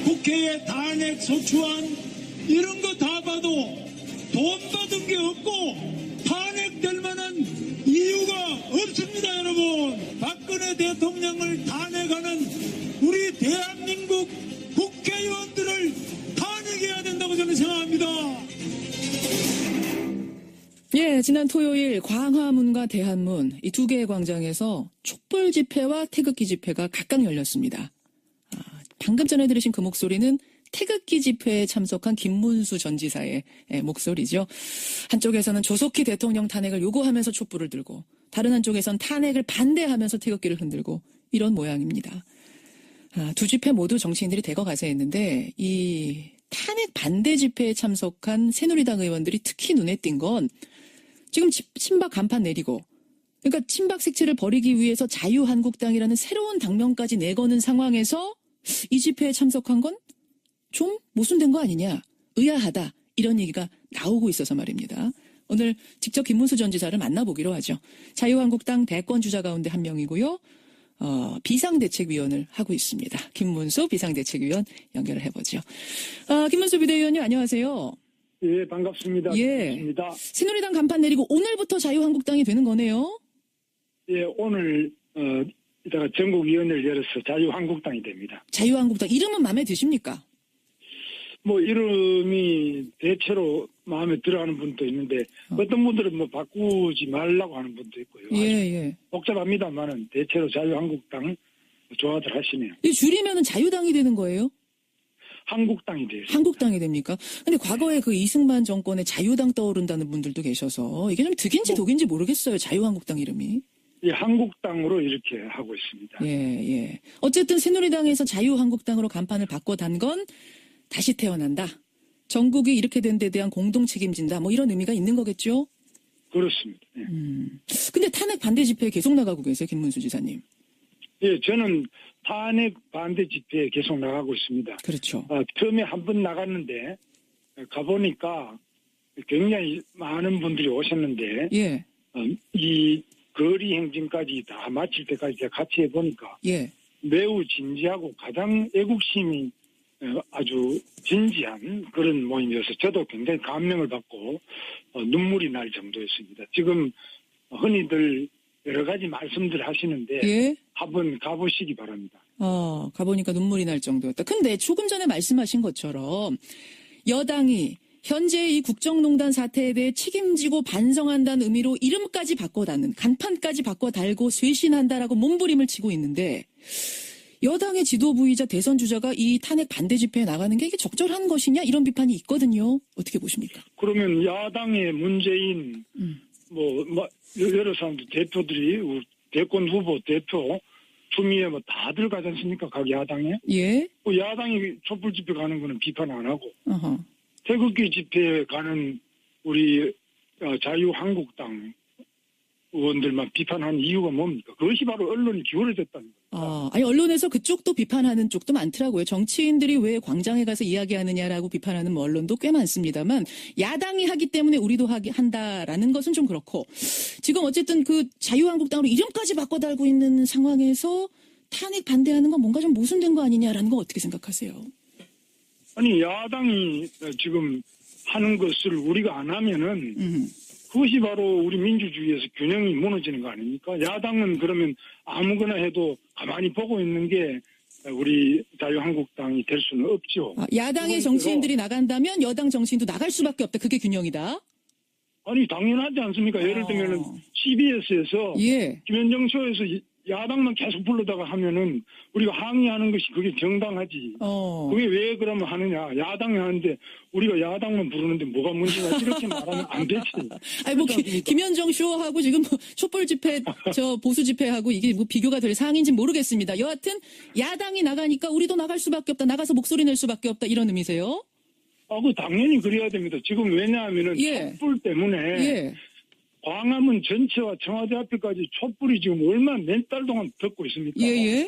국회의 탄핵 소추안 이런 거 다 봐도 돈 받은 게 없고 탄핵될 만한 이유가 없습니다. 여러분, 박근혜 대통령을 탄핵하는 우리 대한민국 국회의원들을 탄핵해야 된다고 저는 생각합니다. 예, 지난 토요일 광화문과 대한문 이 두 개의 광장에서 촛불 집회와 태극기 집회가 각각 열렸습니다. 방금 전에 들으신 그 목소리는 태극기 집회에 참석한 김문수 전 지사의 목소리죠. 한쪽에서는 조속히 대통령 탄핵을 요구하면서 촛불을 들고 다른 한쪽에선 탄핵을 반대하면서 태극기를 흔들고 이런 모양입니다. 두 집회 모두 정치인들이 대거 가세했는데 이 탄핵 반대 집회에 참석한 새누리당 의원들이 특히 눈에 띈 건 지금 친박 간판 내리고 그러니까 친박 색채를 버리기 위해서 자유한국당이라는 새로운 당명까지 내거는 상황에서 이 집회에 참석한 건 좀 모순된 거 아니냐, 의아하다 이런 얘기가 나오고 있어서 말입니다. 오늘 직접 김문수 전 지사를 만나보기로 하죠. 자유한국당 대권 주자 가운데 한 명이고요. 비상대책위원을 하고 있습니다. 김문수 비상대책위원 연결을 해보죠. 김문수 비대위원님 안녕하세요. 예, 반갑습니다. 예. 반갑습니다. 새누리당 간판 내리고 오늘부터 자유한국당이 되는 거네요. 예, 오늘 이따가 전국위원회를 열어서 자유한국당이 됩니다. 자유한국당 이름은 마음에 드십니까? 뭐 이름이 대체로 마음에 들어하는 분도 있는데 어떤 분들은 뭐 바꾸지 말라고 하는 분도 있고요. 예. 복잡합니다만은 대체로 자유한국당 좋아들 하시네요. 이 줄이면은 자유당이 되는 거예요? 한국당이 돼요. 한국당이 됩니까? 근데 과거에 그 이승만 정권에 자유당 떠오른다는 분들도 계셔서 이게 좀 득인지 독인지 모르겠어요. 자유한국당 이름이. 예, 한국당으로 이렇게 하고 있습니다. 예. 어쨌든 새누리당에서 자유한국당으로 간판을 바꿔단 건 다시 태어난다. 전국이 이렇게 된 데 대한 공동 책임진다. 뭐 이런 의미가 있는 거겠죠? 그렇습니다. 예. 근데 탄핵 반대 집회에 계속 나가고 계세요, 김문수 지사님. 예, 저는 탄핵 반대 집회에 계속 나가고 있습니다. 그렇죠. 처음에 한 번 나갔는데 가보니까 굉장히 많은 분들이 오셨는데 예. 이 거리 행진까지 다 마칠 때까지 제가 같이 해보니까 예. 매우 진지하고 가장 애국심이 아주 진지한 그런 모임이어서 저도 굉장히 감명을 받고 눈물이 날 정도였습니다. 지금 흔히들 여러 가지 말씀들 하시는데 예. 한번 가보시기 바랍니다. 가보니까 눈물이 날 정도였다. 근데 조금 전에 말씀하신 것처럼 여당이 현재 이 국정농단 사태에 대해 책임지고 반성한다는 의미로 이름까지 바꿔다는 간판까지 바꿔 달고 쇄신한다라고 몸부림을 치고 있는데 여당의 지도부이자 대선 주자가 이 탄핵 반대 집회에 나가는 게 이게 적절한 것이냐 이런 비판이 있거든요. 어떻게 보십니까? 그러면 야당의 문재인 여러 사람들 대표들이 대권 후보 대표 추미애 뭐 다들 가지 않습니까? 각 야당에. 예. 야당이 촛불 집회 가는 거는 비판 안 하고 어허. 태극기 집회에 가는 우리 자유한국당 의원들만 비판한 이유가 뭡니까? 그것이 바로 언론이 기울어졌다는 겁니다. 아니 언론에서 그쪽도 비판하는 쪽도 많더라고요. 정치인들이 왜 광장에 가서 이야기하느냐라고 비판하는 뭐 언론도 꽤 많습니다만 야당이 하기 때문에 우리도 한다라는 것은 좀 그렇고 지금 어쨌든 그 자유한국당으로 이름까지 바꿔 달고 있는 상황에서 탄핵 반대하는 건 뭔가 좀 모순된 거 아니냐라는 건 어떻게 생각하세요? 아니 야당이 지금 하는 것을 우리가 안 하면은 그것이 바로 우리 민주주의에서 균형이 무너지는 거 아닙니까? 야당은 그러면 아무거나 해도 가만히 보고 있는 게 우리 자유한국당이 될 수는 없죠. 야당의 정치인들이 나간다면 여당 정치인도 나갈 수밖에 없다. 그게 균형이다. 아니 당연하지 않습니까? 예를 들면은 CBS에서 예. 김현정 쇼에서 야당만 계속 불러다가 하면은 우리가 항의하는 것이 그게 정당하지. 그게 왜 그러면 하느냐. 야당이 하는데 우리가 야당만 부르는데 뭐가 문제가 이렇게 말하면 안 되지. 아니 뭐 김현정 쇼하고 지금 뭐 촛불 집회 보수 집회하고 이게 뭐 비교가 될 사항인지 모르겠습니다. 여하튼 야당이 나가니까 우리도 나갈 수밖에 없다. 나가서 목소리 낼 수밖에 없다. 이런 의미세요? 그 당연히 그래야 됩니다. 지금 왜냐하면은 촛불 때문에 광화문 전체와 청와대 앞에까지 촛불이 지금 몇 달 동안 덮고 있습니까? 예.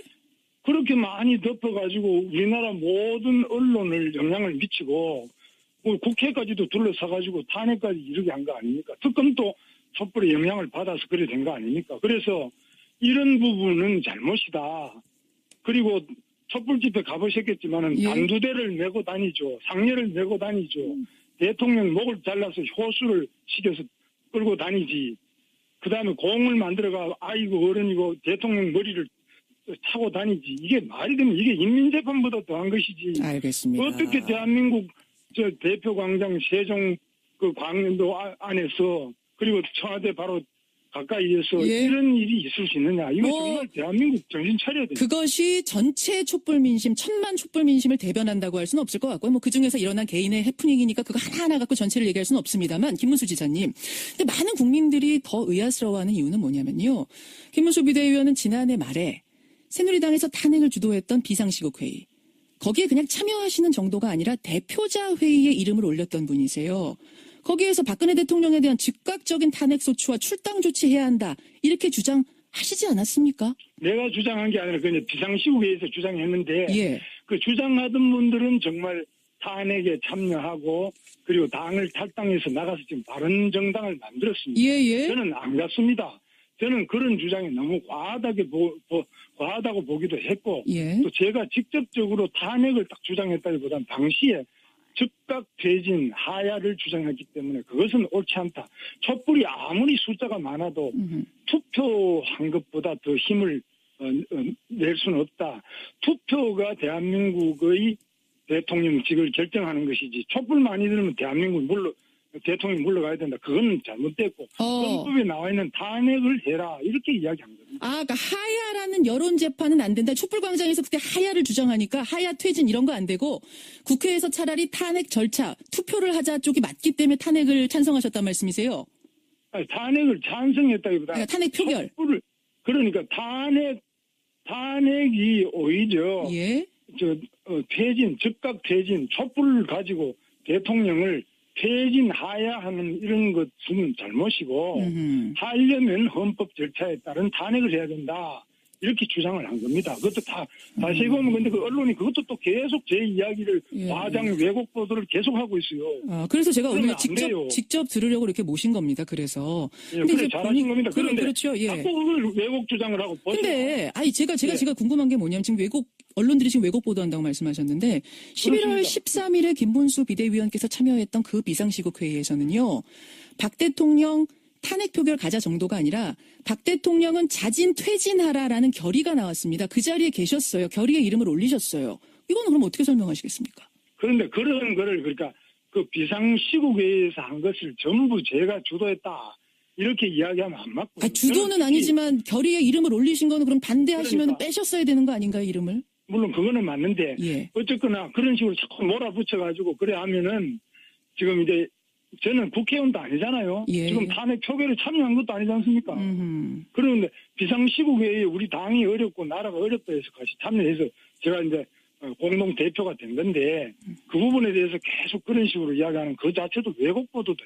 그렇게 많이 덮어가지고 우리나라 모든 언론을 영향을 미치고 국회까지도 둘러싸가지고 탄핵까지 이르게 한 거 아닙니까? 특검도 촛불에 영향을 받아서 그래 된 거 아닙니까? 그래서 이런 부분은 잘못이다. 그리고 촛불 집회 가보셨겠지만은 예. 단두대를 메고 다니죠. 상례를 메고 다니죠. 대통령 목을 잘라서 효수를 시켜서 끌고 다니지. 그 다음에 공을 만들어가 아이고 어른이고 대통령 머리를 차고 다니지. 이게 말이 되면 이게 인민재판보다 더한 것이지. 알겠습니다. 어떻게 대한민국 저 대표 광장 세종 그 광도 안에서 그리고 청와대 바로 가까이에서 예. 이런 일이 있을 수 있느냐. 이거 뭐, 정말 대한민국 정신 차려야 돼요. 그것이 전체 촛불 민심, 1000만 촛불 민심을 대변한다고 할 수는 없을 것 같고요. 뭐 그중에서 일어난 개인의 해프닝이니까 그거 하나하나 갖고 전체를 얘기할 수는 없습니다만, 김문수 지사님. 근데 많은 국민들이 더 의아스러워하는 이유는 뭐냐면요. 김문수 비대위원은 지난해 말에 새누리당에서 탄핵을 주도했던 비상시국회의. 거기에 그냥 참여하시는 정도가 아니라 대표자 회의에 이름을 올렸던 분이세요. 거기에서 박근혜 대통령에 대한 즉각적인 탄핵소추와 출당 조치해야 한다. 이렇게 주장하시지 않았습니까? 내가 주장한 게 아니라 그냥 비상시국회에서 주장했는데 예. 그 주장하던 분들은 정말 탄핵에 참여하고 그리고 당을 탈당해서 나가서 지금 바른 정당을 만들었습니다. 예. 저는 안 갔습니다. 저는 그런 주장이 너무 과하다고 보기도 했고 예. 또 제가 직접적으로 탄핵을 딱 주장했다기보다는 당시에 즉각 퇴진 하야를 주장했기 때문에 그것은 옳지 않다. 촛불이 아무리 숫자가 많아도 투표한 것보다 더 힘을 낼 수는 없다. 투표가 대한민국의 대통령직을 결정하는 것이지 촛불 많이 들으면 대통령이 물러가야 된다. 그건 잘못됐고 헌법에 나와 있는 탄핵을 해라 이렇게 이야기한 겁니다. 그러니까 하야라는 여론 재판은 안 된다. 촛불광장에서 그때 하야를 주장하니까 하야 퇴진 이런 거 안 되고 국회에서 차라리 탄핵 절차 투표를 하자 쪽이 맞기 때문에 탄핵을 찬성하셨단 말씀이세요? 아니, 탄핵을 찬성했다기보다 그러니까 탄핵 표결. 그러니까 탄핵이 오히려 예. 퇴진 즉각 퇴진 촛불을 가지고 대통령을 퇴진하야 하는 이런 것은 잘못이고 하려면 헌법 절차에 따른 탄핵을 해야 된다. 이렇게 주장을 한 겁니다. 그것도 다시 보면 근데 그 언론이 그것도 또 계속 제 이야기를 과장 왜곡 보도를 계속 하고 있어요. 그래서 제가 오늘 안 돼요. 직접 들으려고 이렇게 모신 겁니다. 그래서. 예, 그래 잘하신 겁니다. 그런데 그렇죠. 예. 자꾸 그걸 왜곡 주장을 하고 보세요. 근데 제가 궁금한 게 뭐냐면 지금 언론들이 지금 왜곡 보도한다고 말씀하셨는데 11월 13일에 김문수 비대위원께서 참여했던 그 비상시국 회의에서는요. 박 대통령 탄핵 표결 가자 정도가 아니라 박 대통령은 자진 퇴진하라라는 결의가 나왔습니다. 그 자리에 계셨어요. 결의에 이름을 올리셨어요. 이거는 그럼 어떻게 설명하시겠습니까? 그런데 그런 거를 그러니까 그 비상시국회의에서 한 것을 전부 제가 주도했다. 이렇게 이야기하면 안 맞고. 주도는 아니지만 결의에 이름을 올리신 거는 그럼 반대하시면 그러니까. 빼셨어야 되는 거 아닌가요, 이름을? 물론 그거는 맞는데 예. 어쨌거나 그런 식으로 자꾸 몰아붙여가지고 그래 하면은 지금 이제 저는 국회의원도 아니잖아요. 예. 지금 탄핵 표결에 참여한 것도 아니지 않습니까? 그런데 비상시국회의에 우리 당이 어렵고 나라가 어렵다 해서 같이 참여해서 제가 이제 공동 대표가 된 건데 그 부분에 대해서 계속 그런 식으로 이야기하는 그 자체도 왜곡 보도죠.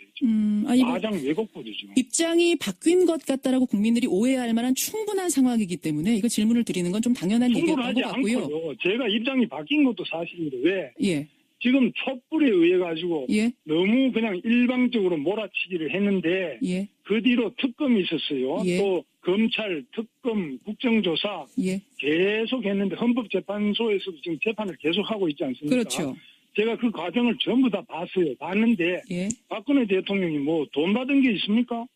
가장 왜곡 보도죠. 입장이 바뀐 것 같다라고 국민들이 오해할 만한 충분한 상황이기 때문에 이거 질문을 드리는 건 좀 당연한 얘기였던 것 같고요. 않고요. 제가 입장이 바뀐 것도 사실인데 왜? 예. 지금 촛불에 의해 가지고 예. 너무 그냥 일방적으로 몰아치기를 했는데 예. 그 뒤로 특검이 있었어요. 예. 또 검찰, 특검, 국정조사 예. 계속 했는데 헌법재판소에서도 지금 재판을 계속하고 있지 않습니까? 그렇죠. 제가 그 과정을 전부 다 봤어요. 봤는데 예. 박근혜 대통령이 뭐 돈 받은 게 있습니까?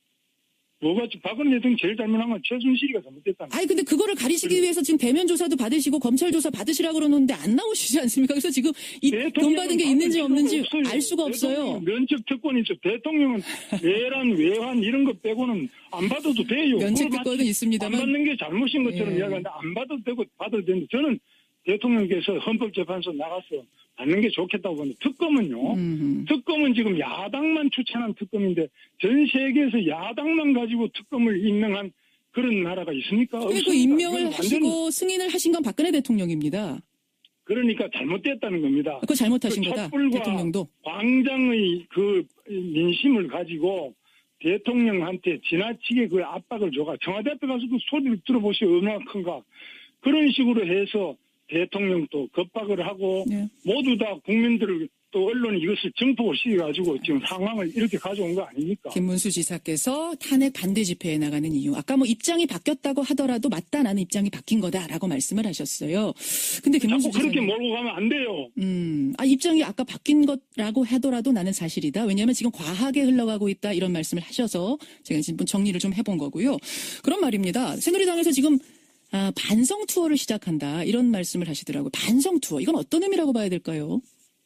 박근혜 대통령이 제일 잘못한 건 최순실이가 잘못됐다는 거예요. 근데 그거를 가리시기 위해서 지금 대면 조사도 받으시고 검찰 조사 받으시라고 그러는데 안 나오시지 않습니까? 그래서 지금 이 돈 받은 게 있는지 없는지 알 수가 없어요. 면책 특권이 있어. 대통령은 외란, 외환 이런 거 빼고는 안 받아도 돼요. 면책 특권은 있습니다만. 안 받는 게 잘못인 것처럼 이야기하는데 안 받아도 되고 받아도 되는데 저는 대통령께서 헌법재판소 나가서 받는 게 좋겠다고 보는데 특검은요. 특검은 지금 야당만 추천한 특검인데 전 세계에서 야당만 가지고 특검을 임명한 그런 나라가 있습니까? 근데 그 없습니다. 임명을 완전히 하시고 승인을 하신 건 박근혜 대통령입니다. 그러니까 잘못됐다는 겁니다. 그거 잘못하신 그 거다. 촛불과 대통령도. 광장의 그 민심을 가지고 대통령한테 지나치게 그 압박을 줘가 청와대 앞에 가서도 소리를 들어보시오 얼마나 큰가. 그런 식으로 해서 대통령도 겁박을 하고 네. 모두 다 국민들을 또 언론이 이것을 증폭을 시켜가지고 지금 상황을 이렇게 가져온 거 아닙니까? 김문수 지사께서 탄핵 반대 집회에 나가는 이유. 아까 뭐 입장이 바뀌었다고 하더라도 맞다, 나는 입장이 바뀐 거다라고 말씀을 하셨어요. 근데 김문수 자꾸 그렇게 지사님. 몰고 가면 안 돼요. 입장이 아까 바뀐 것라고 하더라도 나는 사실이다. 왜냐하면 지금 과하게 흘러가고 있다 이런 말씀을 하셔서 제가 지금 정리를 좀 해본 거고요. 그런 말입니다. 새누리당에서 지금 반성 투어를 시작한다 이런 말씀을 하시더라고요. 반성 투어 이건 어떤 의미라고 봐야 될까요?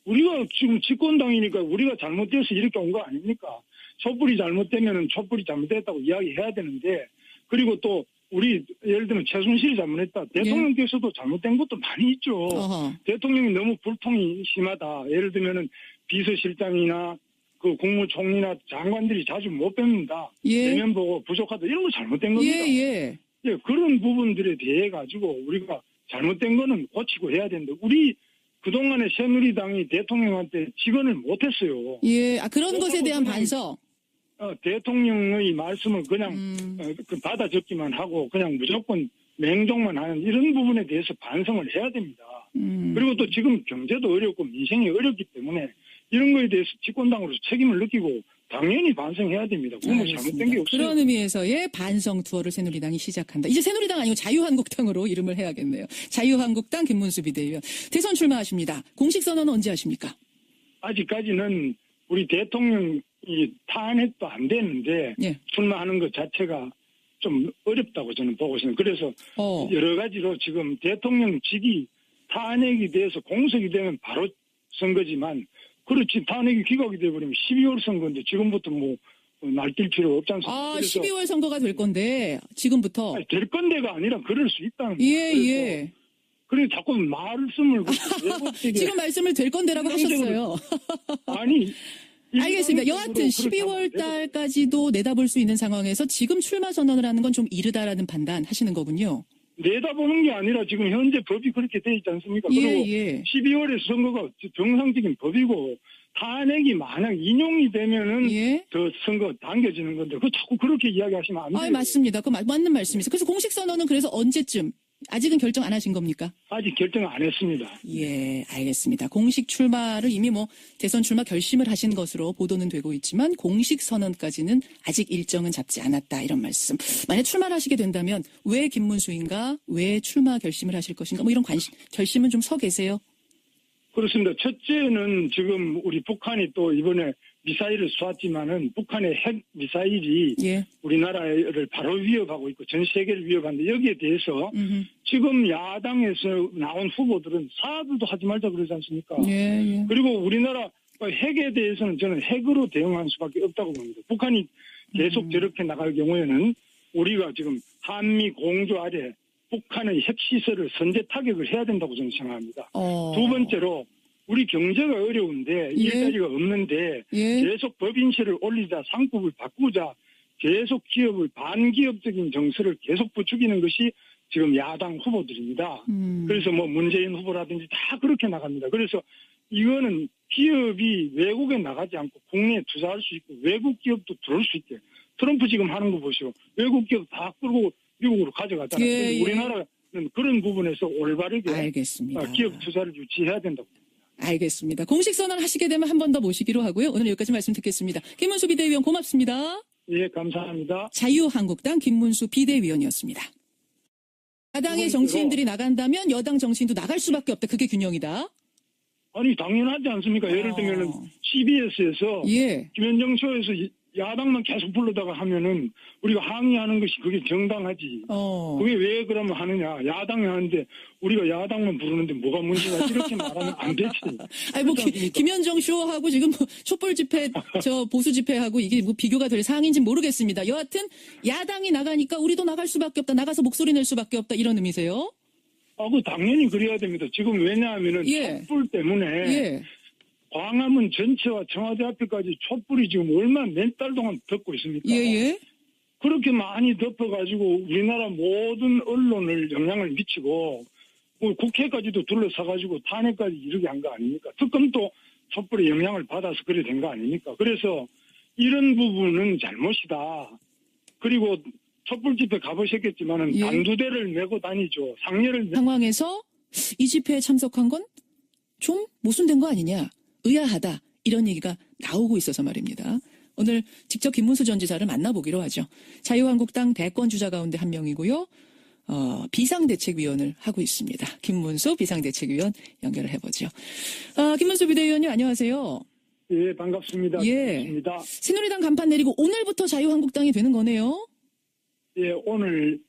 우리가 지금 집권당이니까 우리가 잘못돼서 이렇게 온 거 아닙니까? 촛불이 잘못되면은 촛불이 잘못됐다고 이야기해야 되는데, 그리고 또 우리 예를 들면 최순실이 잘못했다. 대통령께서도 잘못된 것도 많이 있죠. 어허. 대통령이 너무 불통이 심하다. 예를 들면은 비서실장이나 그 국무총리나 장관들이 자주 못 뵙는다. 예. 대면 보고 부족하다. 이런 거 잘못된 겁니다. 예. 예, 그런 부분들에 대해 가지고 우리가 잘못된 거는 고치고 해야 되는데, 우리 그동안에 새누리당이 대통령한테 직언을 못했어요. 예. 그런 것에 대한 반성. 대통령의 말씀을 그냥 받아 적기만 하고 그냥 무조건 맹종만 하는 이런 부분에 대해서 반성을 해야 됩니다. 그리고 또 지금 경제도 어렵고 민생이 어렵기 때문에 이런 거에 대해서 집권당으로서 책임을 느끼고 당연히 반성해야 됩니다. 그건 뭐 잘못된 게 없어요. 그런 의미에서의 반성 투어를 새누리당이 시작한다. 이제 새누리당 아니고 자유한국당으로 이름을 해야겠네요. 자유한국당 김문수 비대위원. 대선 출마하십니다. 공식 선언은 언제 하십니까? 아직까지는 우리 대통령이 탄핵도 안 됐는데 예. 출마하는 것 자체가 좀 어렵다고 저는 보고 있습니다. 그래서 여러 가지로 지금 대통령직이 탄핵이 돼서 공석이 되면 바로 선거지만, 그렇지 탄핵이 기각이 돼버리면 12월 선거인데 지금부터 뭐 날뛸 필요 없지 않습니까? 그래서 12월 선거가 될 건데 지금부터. 아니, 될 건데가 아니라 그럴 수 있다는 거예요. 예. 그래서 자꾸 말씀을 지금 말씀을 될 건데라고 하셨어요. 아니 알겠습니다. 여하튼 12월 달까지도 내다볼 수 있는 상황에서 지금 출마 선언을 하는 건 좀 이르다라는 판단 하시는 거군요. 내다보는 게 아니라 지금 현재 법이 그렇게 돼 있지 않습니까? 그리고 12월에 선거가 정상적인 법이고, 탄핵이 만약 인용이 되면은 더 선거 당겨지는 건데, 그 자꾸 그렇게 이야기하시면 안 돼요. 맞습니다. 그 맞는 말씀이세요. 그래서 공식 선언은 그래서 언제쯤? 아직은 결정 안 하신 겁니까? 아직 결정 안 했습니다. 예, 알겠습니다. 공식 출마를 이미 대선 출마 결심을 하신 것으로 보도는 되고 있지만 공식 선언까지는 아직 일정은 잡지 않았다 이런 말씀. 만약 출마를 하시게 된다면 왜 김문수인가? 왜 출마 결심을 하실 것인가? 이런 결심은 좀 서 계세요? 그렇습니다. 첫째는 지금 우리 북한이 또 이번에 미사일을 쏘았지만은 북한의 핵 미사일이 우리나라를 바로 위협하고 있고 전 세계를 위협하는데, 여기에 대해서 지금 야당에서 나온 후보들은 사드도 하지 말자 그러지 않습니까? 그리고 우리나라 핵에 대해서는 저는 핵으로 대응할 수밖에 없다고 봅니다. 북한이 계속 저렇게 나갈 경우에는 우리가 지금 한미 공조 아래 북한의 핵시설을 선제 타격을 해야 된다고 저는 생각합니다. 두 번째로 우리 경제가 어려운데 일자리가 없는데 계속 법인세를 올리자, 상법을 바꾸자, 계속 기업을 반기업적인 정서를 계속 부추기는 것이 지금 야당 후보들입니다. 그래서 문재인 후보라든지 다 그렇게 나갑니다. 그래서 이거는 기업이 외국에 나가지 않고 국내에 투자할 수 있고 외국 기업도 들어올 수 있게, 트럼프 지금 하는 거 보시오. 외국 기업 다 끌고 미국으로 가져가잖아요. 우리나라는 그런 부분에서 올바르게 알겠습니다. 기업 투자를 유치해야 된다고. 알겠습니다. 공식 선언 하시게 되면 한 번 더 모시기로 하고요. 오늘 여기까지 말씀 듣겠습니다. 김문수 비대위원 고맙습니다. 예, 감사합니다. 자유한국당 김문수 비대위원이었습니다. 야당의 정치인들이 나간다면 여당 정치인도 나갈 수밖에 없다. 그게 균형이다. 아니 당연하지 않습니까? 예를 들면은 CBS에서 김현정 쇼에서 야당만 계속 불러다가 하면은 우리가 항의하는 것이 그게 정당하지. 그게 왜 그러면 하느냐. 야당이 하는데 우리가 야당만 부르는데 뭐가 문제가, 이렇게 말하면 안 되지. 아니 김현정 쇼하고 지금 촛불 집회 보수 집회하고 이게 비교가 될 사항인지 모르겠습니다. 여하튼 야당이 나가니까 우리도 나갈 수밖에 없다. 나가서 목소리 낼 수밖에 없다. 이런 의미세요? 그 당연히 그래야 됩니다. 지금 왜냐하면은 촛불 때문에 광화문 전체와 청와대 앞에까지 촛불이 지금 얼마나 몇 달 동안 덮고 있습니까? 그렇게 많이 덮어가지고 우리나라 모든 언론을 영향을 미치고 국회까지도 둘러싸가지고 탄핵까지 이르게 한 거 아닙니까? 특검도 촛불의 영향을 받아서 그래 된 거 아닙니까? 그래서 이런 부분은 잘못이다. 그리고 촛불 집회 가보셨겠지만은 단두대를 메고 다니죠. 상례를 상황에서 이 집회에 참석한 건 좀 모순된 거 아니냐? 의아하다 이런 얘기가 나오고 있어서 말입니다. 오늘 직접 김문수 전 지사를 만나보기로 하죠. 자유한국당 대권 주자 가운데 한 명이고요. 비상대책위원을 하고 있습니다. 김문수 비상대책위원 연결을 해보죠. 김문수 비대위원님 안녕하세요. 예, 반갑습니다. 예. 반갑습니다. 새누리당 간판 내리고 오늘부터 자유한국당이 되는 거네요. 예, 오늘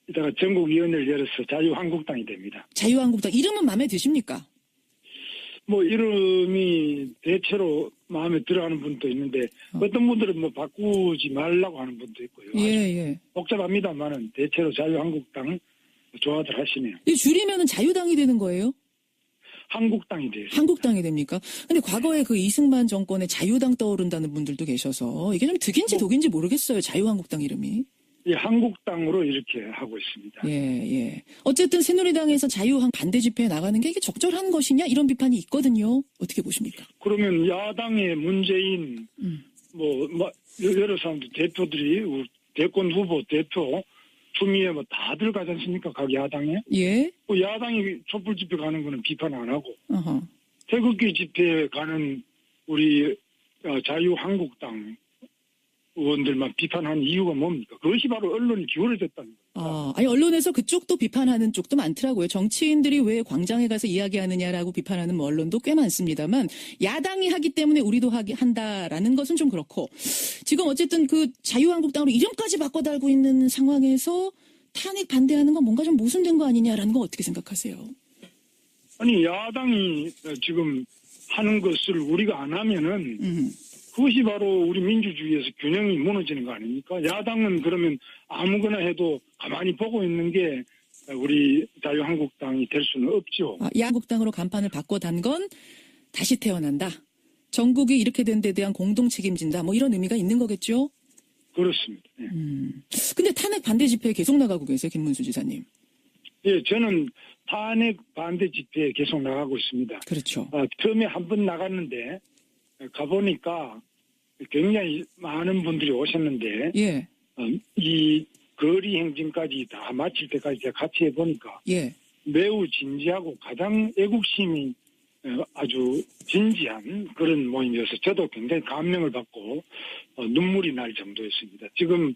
이따가 전국위원회를 열어서 자유한국당이 됩니다. 자유한국당 이름은 마음에 드십니까? 뭐 이름이 대체로 마음에 들어하는 분도 있는데 어떤 분들은 뭐 바꾸지 말라고 하는 분도 있고요. 예. 복잡합니다만은 대체로 자유한국당 좋아들 하시네요. 이 줄이면은 자유당이 되는 거예요? 한국당이 돼요. 한국당이 됩니까? 근데 과거에 그 이승만 정권에 자유당 떠오른다는 분들도 계셔서 이게 좀 득인지 독인지 모르겠어요. 자유한국당 이름이. 예, 한국당으로 이렇게 하고 있습니다. 예. 어쨌든 새누리당에서 자유한 반대 집회에 나가는 게 이게 적절한 것이냐 이런 비판이 있거든요. 어떻게 보십니까? 그러면 야당의 문재인 여러 사람들 대표들이 우리 대권 후보 대표 추미애 뭐 다들 가지 않습니까? 각 야당에. 예. 야당이 촛불 집회 가는 거는 비판 안 하고 어허. 태극기 집회에 가는 우리 자유한국당 의원들만 비판한 이유가 뭡니까? 그것이 바로 언론이 기울어졌다는 겁니다. 아니 언론에서 그쪽도 비판하는 쪽도 많더라고요. 정치인들이 왜 광장에 가서 이야기하느냐라고 비판하는 뭐 언론도 꽤 많습니다만 야당이 하기 때문에 우리도 한다라는 것은 좀 그렇고 지금 어쨌든 그 자유한국당으로 이름까지 바꿔 달고 있는 상황에서 탄핵 반대하는 건 뭔가 좀 모순된 거 아니냐라는 거 어떻게 생각하세요? 아니 야당이 지금 하는 것을 우리가 안 하면은 그것이 바로 우리 민주주의에서 균형이 무너지는 거 아닙니까? 야당은 그러면 아무거나 해도 가만히 보고 있는 게 우리 자유한국당이 될 수는 없죠. 야한국당으로 간판을 바꿔단 건 다시 태어난다. 전국이 이렇게 된 데 대한 공동 책임진다. 뭐 이런 의미가 있는 거겠죠? 그렇습니다. 예. 근데 탄핵 반대 집회에 계속 나가고 계세요, 김문수 지사님. 예, 저는 탄핵 반대 집회에 계속 나가고 있습니다. 그렇죠. 처음에 한 번 나갔는데 가보니까 굉장히 많은 분들이 오셨는데 예. 이 거리 행진까지 다 마칠 때까지 제가 같이 해보니까 예. 매우 진지하고 가장 애국심이 아주 진지한 그런 모임이어서 저도 굉장히 감명을 받고 눈물이 날 정도였습니다. 지금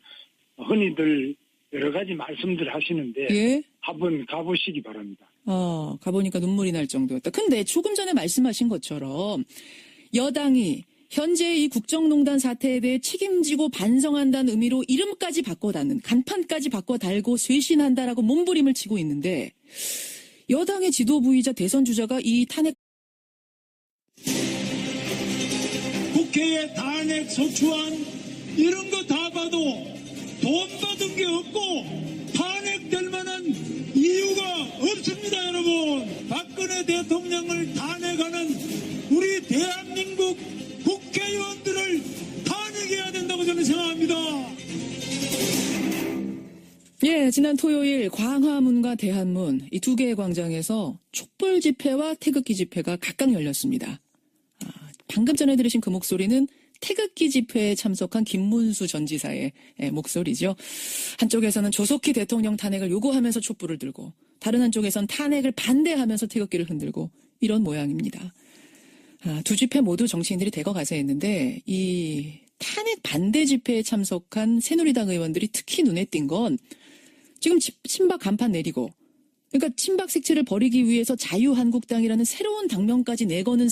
흔히들 여러 가지 말씀들 하시는데 예. 한번 가보시기 바랍니다. 가보니까 눈물이 날 정도였다. 근데 조금 전에 말씀하신 것처럼 여당이 현재 이 국정농단 사태에 대해 책임지고 반성한다는 의미로 이름까지 바꿔다는 간판까지 바꿔 달고 쇄신한다라고 몸부림을 치고 있는데 여당의 지도부이자 대선 주자가 이 탄핵 국회에 탄핵 소추안 이런 거 다 봐도 돈 받은 게 없고 탄핵될 만한 이유가 없습니다. 여러분 박근혜 대통령을 탄핵하는 우리 대한민국 국회의원들을 탄핵해야 된다고 저는 생각합니다. 예, 지난 토요일 광화문과 대한문 이 두 개의 광장에서 촛불 집회와 태극기 집회가 각각 열렸습니다. 방금 전에 들으신 그 목소리는 태극기 집회에 참석한 김문수 전 지사의 목소리죠. 한쪽에서는 조속히 대통령 탄핵을 요구하면서 촛불을 들고 다른 한쪽에선 탄핵을 반대하면서 태극기를 흔들고 이런 모양입니다. 두 집회 모두 정치인들이 대거 가세했는데 이 탄핵 반대 집회에 참석한 새누리당 의원들이 특히 눈에 띈 건 지금 친박 간판 내리고 그러니까 친박 색채를 버리기 위해서 자유한국당이라는 새로운 당명까지 내거는